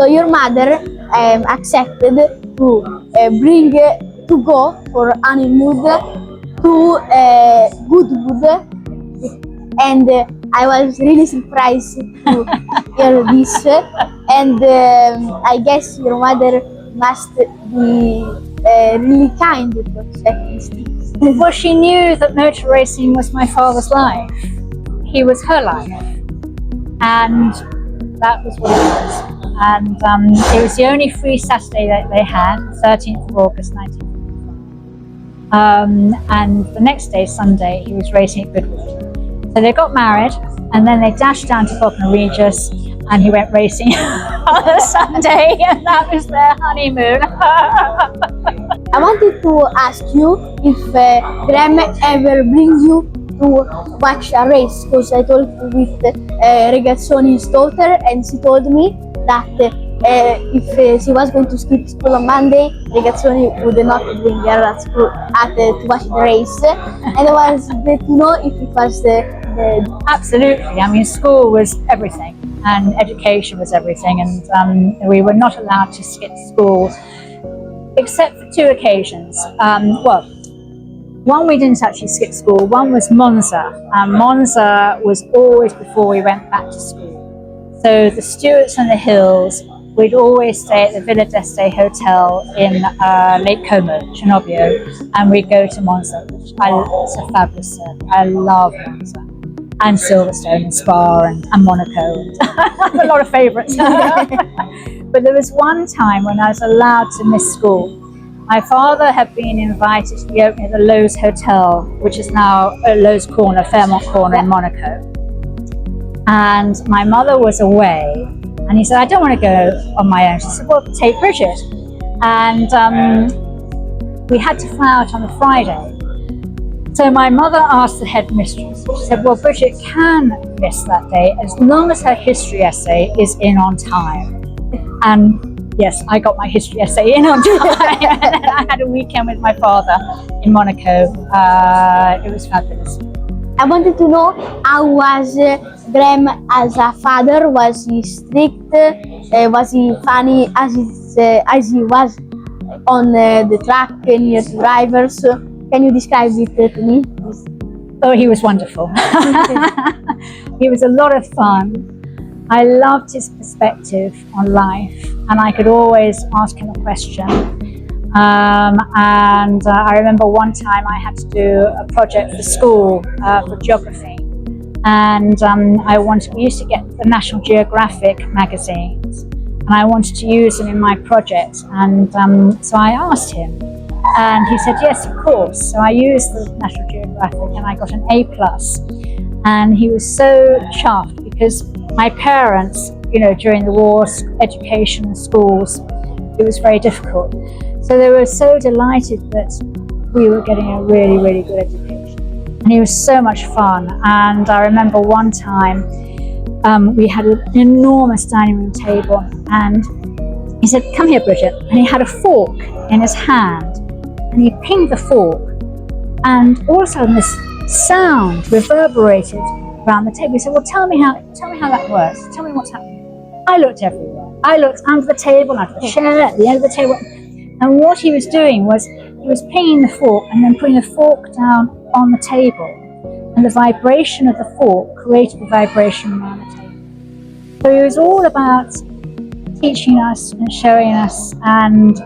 So your mother accepted to go for honeymoon to Goodwood, and I was really surprised to hear this. And I guess your mother must be really kind to accept these things. Well, she knew that motor racing was my father's life. He was her life, and that was what it was. And it was the only free Saturday that they had, 13th of August 1955. And the next day, Sunday, he was racing at Goodwood. So they got married, and then they dashed down to Bognor Regis, and he went racing on a Sunday, and that was their honeymoon. I wanted to ask you if Graham ever brings you to watch a race, because I talked with Regazzoni's daughter, and she told me that if she was going to skip school on Monday, Regazzoni would not bring her at school to watch the race. And I was glad to know if it was Absolutely. I mean, school was everything, and education was everything, and we were not allowed to skip school except for two occasions. Well, one we didn't actually skip school. One was Monza, and Monza was always before we went back to school. So the Stuarts and the Hills, we'd always stay at the Villa d'Este Hotel in Lake Como, Cernobbio, and we'd go to Monza, which it's a fabulous circuit. I love Monza. And Silverstone and Spa and Monaco, and a lot of favourites. But there was one time when I was allowed to miss school. My father had been invited to the opening of the Lowe's Hotel, which is now Lowe's Corner, Fairmont Corner in Monaco. And my mother was away, and he said, I don't want to go on my own. She said, well, take Brigitte. And we had to fly out on a Friday. So my mother asked the headmistress, she said, well, Brigitte can miss that day as long as her history essay is in on time. And yes, I got my history essay in on time. And I had a weekend with my father in Monaco. It was fabulous. I wanted to know, how was Graham as a father? Was he strict? Was he funny as he was on the track near the drivers? Can you describe it to me? Oh, he was wonderful. He was a lot of fun. I loved his perspective on life, and I could always ask him a question. I remember one time I had to do a project for school for geography, and we used to get the National Geographic magazines, and I wanted to use them in my project, and so I asked him. And he said, yes, of course. So I used the National Geographic and I got an A+. And he was so chuffed because my parents, during the war, education in schools, it was very difficult. So they were so delighted that we were getting a really, really good education. And he was so much fun. And I remember one time we had an enormous dining room table, and he said, come here, Brigitte. And he had a fork in his hand. And he pinged the fork, and all of a sudden this sound reverberated around the table. He said, well, tell me how that works. Tell me what's happening. I looked everywhere. I looked under the table, under the chair, at the end of the table. And what he was doing was he was pinging the fork and then putting the fork down on the table. And the vibration of the fork created the vibration around the table. So it was all about teaching us and showing us and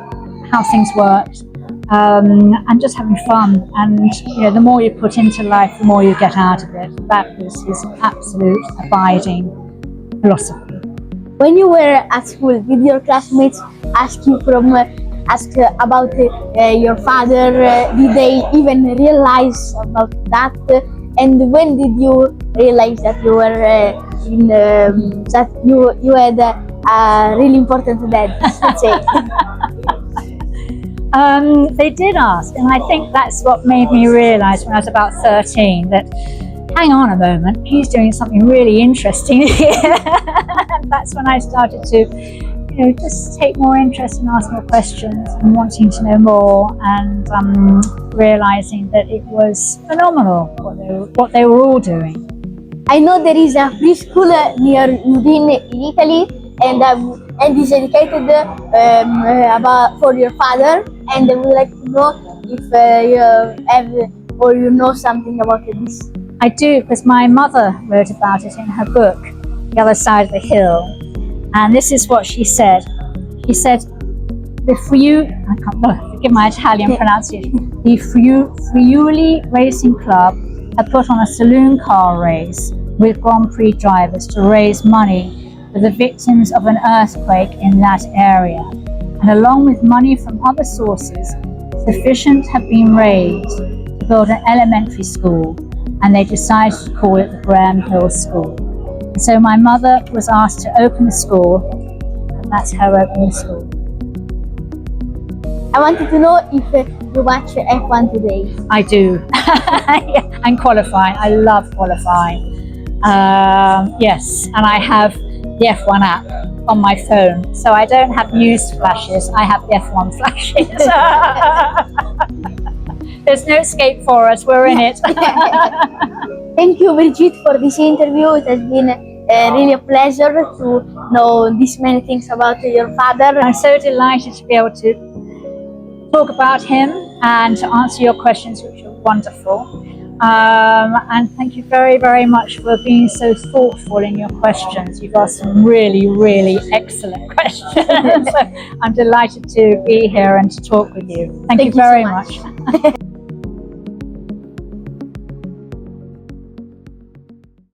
how things worked. And just having fun, and the more you put into life, the more you get out of it. That was his absolute abiding philosophy. When you were at school, did your classmates ask about your father? Did they even realize about that? And when did you realize that you were that you had a really important dad? Let's say. They did ask, and I think that's what made me realise when I was about 13 that, hang on a moment, he's doing something really interesting here. And that's when I started to, just take more interest in asking more questions and wanting to know more, and realising that it was phenomenal what they were all doing. I know there is a preschool near Udine in Italy, and and is dedicated about for your father. And I would like to know if you have or you know something about this. I do, because my mother wrote about it in her book, The Other Side of the Hill. And this is what she said. She said, forgive my Italian pronunciation. The Friuli Racing Club had put on a saloon car race with Grand Prix drivers to raise money for the victims of an earthquake in that area. And along with money from other sources, sufficient had been raised to build an elementary school, and they decided to call it the Graham Hill School. And so my mother was asked to open the school, and that's her opening school. I wanted to know if you watch F1 today. I do. Yeah, and qualifying. I love qualifying. Yes, and I have the F1 app on my phone. So I don't have news flashes, I have the F1 flashes. There's no escape for us, we're in it. Thank you, Brigitte, for this interview. It has been really a pleasure to know this many things about your father. I'm so delighted to be able to talk about him and to answer your questions, which are wonderful. And thank you very, very much for being so thoughtful in your questions. You've asked some really, really excellent questions. So I'm delighted to be here and to talk with you. Thank you you very so much.